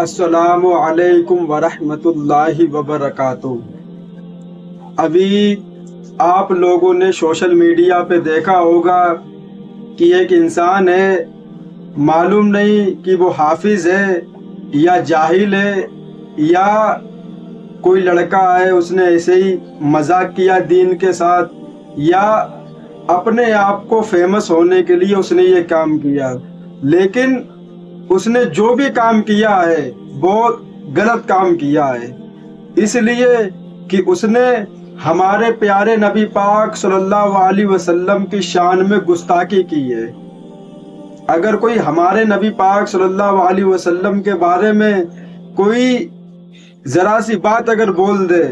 السلام علیکم ورحمۃ اللہ وبرکاتہ۔ ابھی آپ لوگوں نے سوشل میڈیا پہ دیکھا ہوگا کہ ایک انسان ہے، معلوم نہیں کہ وہ حافظ ہے یا جاہل ہے یا کوئی لڑکا ہے اس نے ایسے ہی مذاق کیا دین کے ساتھ، یا اپنے آپ کو فیمس ہونے کے لیے اس نے یہ کام کیا، لیکن اس نے جو بھی کام کیا ہے بہت غلط کام کیا ہے، اس لیے کہ اس نے ہمارے پیارے نبی پاک صلی اللہ علیہ وسلم کی شان میں گستاخی کی ہے۔ اگر کوئی ہمارے نبی پاک صلی اللہ علیہ وسلم کے بارے میں کوئی ذرا سی بات اگر بول دے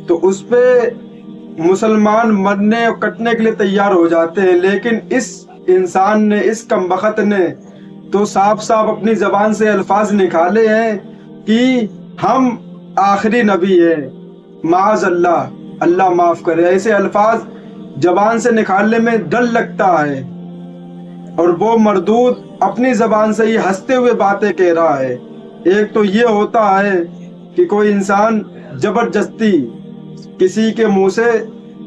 تو اس پہ مسلمان مرنے اور کٹنے کے لیے تیار ہو جاتے ہیں، لیکن اس انسان نے، اس کمبخت نے تو صاف صاف اپنی زبان سے الفاظ نکالے ہیں کہ ہم آخری نبی ہیں۔ معاذ اللہ، اللہ معاف کرے، ایسے الفاظ زبان سے نکالنے میں ڈر لگتا ہے، اور وہ مردود اپنی زبان سے یہ ہنستے ہوئے باتیں کہہ رہا ہے۔ ایک تو یہ ہوتا ہے کہ کوئی انسان زبردستی کسی کے منہ سے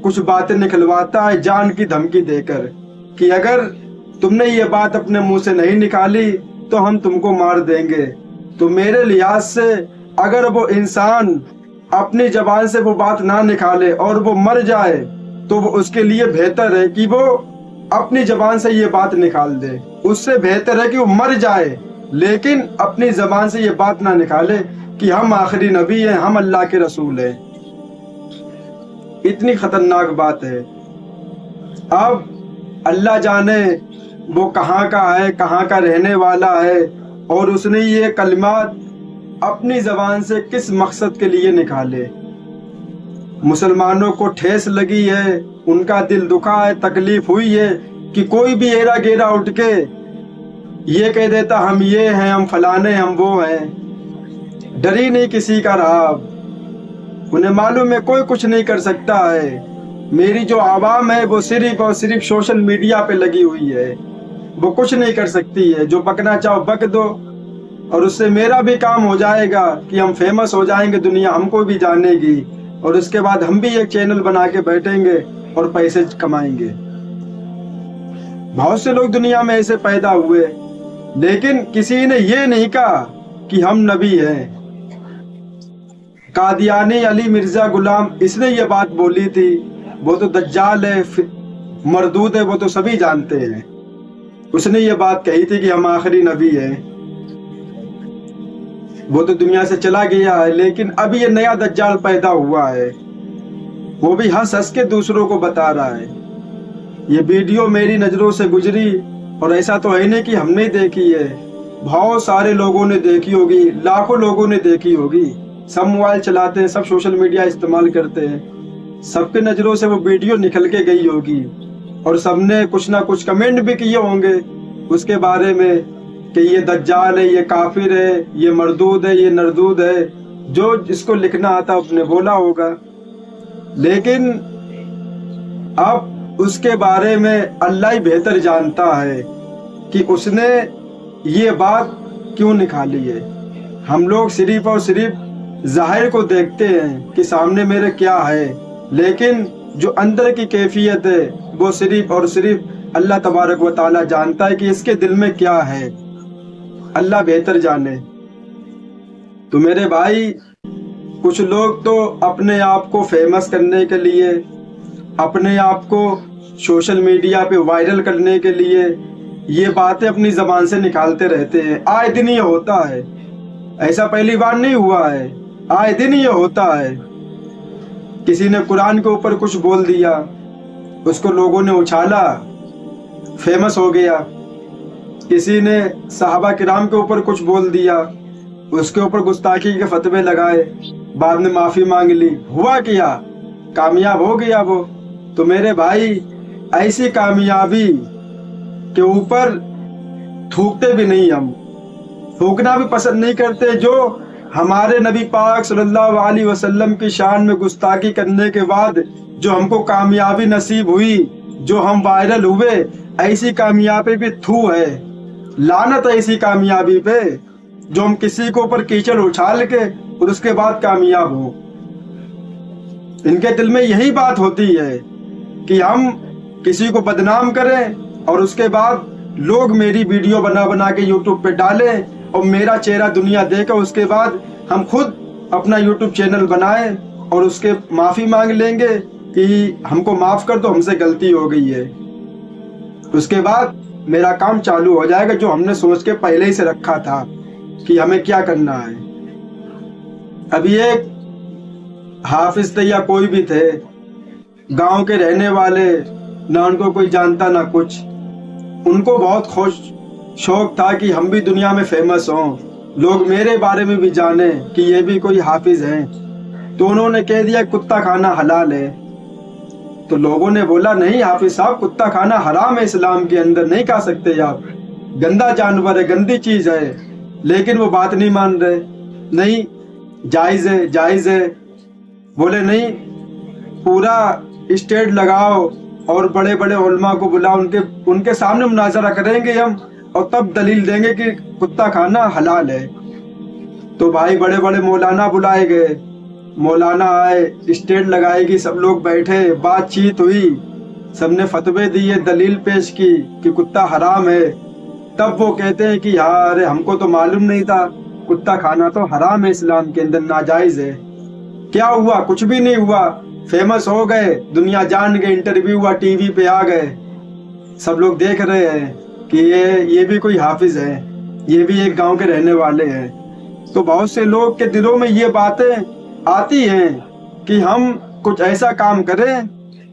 کچھ باتیں نکلواتا ہے جان کی دھمکی دے کر کہ اگر تم نے یہ بات اپنے منہ سے نہیں نکالی تو ہم تم کو مار دیں گے۔ تو میرے لحاظ سے اگر وہ انسان اپنی زبان سے وہ بات نہ نکالے اور وہ مر جائے تو وہ اس کے لیے بہتر ہے کہ وہ اپنی زبان سے یہ بات نکال دے۔ اس سے بہتر ہے کہ وہ مر جائے لیکن اپنی زبان سے یہ بات نہ نکالے کہ ہم آخری نبی ہیں، ہم اللہ کے رسول ہیں۔ اتنی خطرناک بات ہے۔ اب اللہ جانے وہ کہاں کا ہے، کہاں کا رہنے والا ہے، اور اس نے یہ کلمات اپنی زبان سے کس مقصد کے لیے نکالے۔ مسلمانوں کو ٹھیس لگی ہے، ان کا دل دکھا ہے، تکلیف ہوئی ہے کہ کوئی بھی ایرا گیرا اٹھ کے یہ کہہ دیتا ہم یہ ہیں، ہم فلانے، ہم وہ ہیں، ڈر ہی نہیں کسی کا رہا۔ انہیں معلوم ہے کوئی کچھ نہیں کر سکتا ہے۔ میری جو عوام ہے وہ صرف اور صرف سوشل میڈیا پہ لگی ہوئی ہے، وہ کچھ نہیں کر سکتی ہے۔ جو بکنا چاہو بک دو، اور اس سے میرا بھی کام ہو جائے گا کہ ہم فیمس ہو جائیں گے، دنیا ہم کو بھی جانے گی، اور اس کے بعد ہم بھی ایک چینل بنا کے بیٹھیں گے اور پیسے کمائیں گے۔ بہت سے لوگ دنیا میں ایسے پیدا ہوئے لیکن کسی نے یہ نہیں کہا کہ ہم نبی ہیں۔ قادیانی علی مرزا غلام، اس نے یہ بات بولی تھی، وہ تو دجال ہے، مردود ہے، وہ تو سبھی جانتے ہیں۔ اس نے یہ بات کہی تھی کہ ہم آخری نبی ہیں۔ وہ تو دنیا سے چلا گیا ہے، لیکن اب یہ نیا دجال پیدا ہوا ہے، وہ بھی ہنس ہنس کے دوسروں کو بتا رہا ہے۔ یہ ویڈیو میری نظروں سے گزری، اور ایسا تو ہے نہیں کہ ہم نے دیکھی ہے، بہت سارے لوگوں نے دیکھی ہوگی، لاکھوں لوگوں نے دیکھی ہوگی۔ سب موبائل چلاتے ہیں، سب سوشل میڈیا استعمال کرتے ہیں، سب کے نظروں سے وہ ویڈیو نکل کے گئی ہوگی، اور سب نے کچھ نہ کچھ کمنٹ بھی کیے ہوں گے اس کے بارے میں کہ یہ دجال ہے، یہ کافر ہے، یہ مردود ہے، یہ نردود ہے، جو جس کو لکھنا آتا اس نے بولا ہوگا۔ لیکن اب اس کے بارے میں اللہ ہی بہتر جانتا ہے کہ اس نے یہ بات کیوں نکالی ہے۔ ہم لوگ صرف اور صرف ظاہر کو دیکھتے ہیں کہ سامنے میرے کیا ہے، لیکن جو اندر کی کیفیت ہے وہ صرف اور صرف اللہ تبارک و تعالی جانتا ہے کہ اس کے دل میں کیا ہے، اللہ بہتر جانے۔ تو میرے بھائی، کچھ لوگ تو اپنے آپ کو فیمس کرنے کے لیے، اپنے آپ کو سوشل میڈیا پہ وائرل کرنے کے لیے یہ باتیں اپنی زبان سے نکالتے رہتے ہیں۔ آئے دن یہ ہوتا ہے، ایسا پہلی بار نہیں ہوا ہے، آئے دن یہ ہوتا ہے۔ کسی نے قرآن کے اوپر کچھ بول دیا، اس کو لوگوں نے اچھالا، فیمس ہو گیا۔ کسی نے صحابہ کرام کے اوپر کچھ بول دیا، اس کے اوپر گستاخی کے فتوے لگائے، بعد میں معافی مانگ لی، ہوا کیا؟ کامیاب ہو گیا وہ۔ تو میرے بھائی، ایسی کامیابی کے اوپر تھوکتے بھی نہیں، ہم تھوکنا بھی پسند نہیں کرتے۔ جو ہمارے نبی پاک صلی اللہ علیہ وسلم کی شان میں گستاخی کرنے کے بعد جو ہم کو کامیابی نصیب ہوئی، جو ہم وائرل ہوئے، ایسی کامیابی بھی تھو ہے، لعنت ایسی کامیابی پہ جو ہم کسی کے اوپر کیچڑ اچھال کے اور اس کے بعد کامیاب ہوں۔ ان کے دل میں یہی بات ہوتی ہے کہ ہم کسی کو بدنام کریں اور اس کے بعد لوگ میری ویڈیو بنا بنا کے یوٹیوب پہ ڈالیں اور میرا چہرہ دنیا دیکھے، اس کے بعد ہم خود اپنا یوٹیوب چینل بنائیں اور اس کے معافی مانگ لیں گے کہ ہم کو معاف کر دو، ہم سے غلطی ہو گئی ہے۔ اس کے بعد میرا کام چالو ہو جائے گا جو ہم نے سوچ کے پہلے ہی سے رکھا تھا کہ ہمیں کیا کرنا ہے۔ اب یہ حافظ تھے یا کوئی بھی تھے، گاؤں کے رہنے والے، نہ ان کو کوئی جانتا نہ کچھ، ان کو بہت شوق تھا کہ ہم بھی دنیا میں فیمس ہوں، لوگ میرے بارے میں بھی جانیں کہ یہ بھی کوئی حافظ ہیں۔ تو انہوں نے کہہ دیا کتا کھانا حلال ہے۔ تو لوگوں نے بولا نہیں حافظ صاحب، کتا کھانا حرام ہے، اسلام کے اندر نہیں کھا سکتے آپ، گندا جانور ہے، گندی چیز ہے۔ لیکن وہ بات نہیں مان رہے، نہیں جائز ہے جائز ہے۔ بولے نہیں، پورا اسٹیج لگاؤ اور بڑے بڑے علماء کو بلاؤ، ان کے سامنے مناظرہ کریں گے ہم اور تب دلیل دیں گے کہ کتا کھانا حلال ہے۔ تو بھائی بڑے بڑے مولانا بلائے گئے، مولانا آئے، اسٹیج لگائے گی، سب لوگ بیٹھے، بات چیت ہوئی، سب نے فتوے دیے، دلیل پیش کی کہ کتا حرام ہے۔ تب وہ کہتے ہیں کہ ہاں ارے ہم کو تو معلوم نہیں تھا، کتا کھانا تو حرام ہے، اسلام کے اندر ناجائز ہے۔ کیا ہوا؟ کچھ بھی نہیں ہوا، فیمس ہو گئے، دنیا جان گئے، انٹرویو ہوا، ٹی وی پہ آ گئے، سب لوگ دیکھ رہے ہیں کہ یہ بھی کوئی حافظ ہے، یہ بھی ایک گاؤں کے رہنے والے ہیں۔ تو بہت سے لوگ کے دلوں میں یہ باتیں آتی ہیں کہ ہم کچھ ایسا کام کریں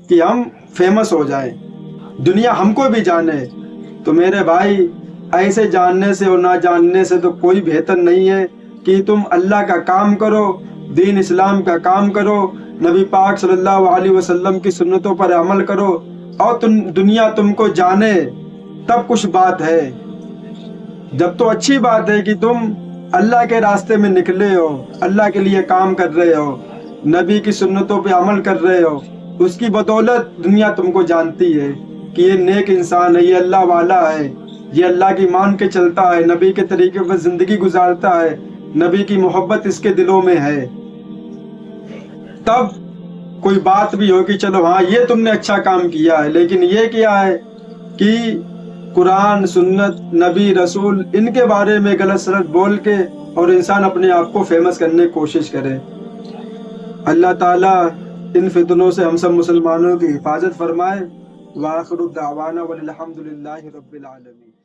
کہ ہم فیمس ہو جائیں، دنیا ہم کو بھی جانے۔ تو میرے بھائی، ایسے جاننے سے اور نہ جاننے سے تو کوئی بہتر نہیں ہے کہ تم اللہ کا کام کرو، دین اسلام کا کام کرو، نبی پاک صلی اللہ علیہ وسلم کی سنتوں پر عمل کرو اور دنیا تم کو جانے، تب کچھ بات ہے۔ جب تو اچھی بات ہے کہ تم اللہ کے راستے میں نکلے ہو، اللہ کے لیے کام کر رہے ہو، نبی کی سنتوں پہ عمل کر رہے ہو، اس کی بدولت دنیا تم کو جانتی ہے کہ یہ نیک انسان ہے، یہ اللہ والا ہے، یہ اللہ کی مان کے چلتا ہے، نبی کے طریقے پر زندگی گزارتا ہے، نبی کی محبت اس کے دلوں میں ہے۔ تب کوئی بات بھی ہو کہ چلو ہاں یہ تم نے اچھا کام کیا ہے، لیکن یہ کیا ہے کہ قرآن، سنت، نبی، رسول، ان کے بارے میں غلط سلط بول کے اور انسان اپنے آپ کو فیمس کرنے کی کوشش کرے۔ اللہ تعالیٰ ان فتنوں سے ہم سب مسلمانوں کی حفاظت فرمائے۔ وآخر دعوانا والحمد للہ رب العالمین۔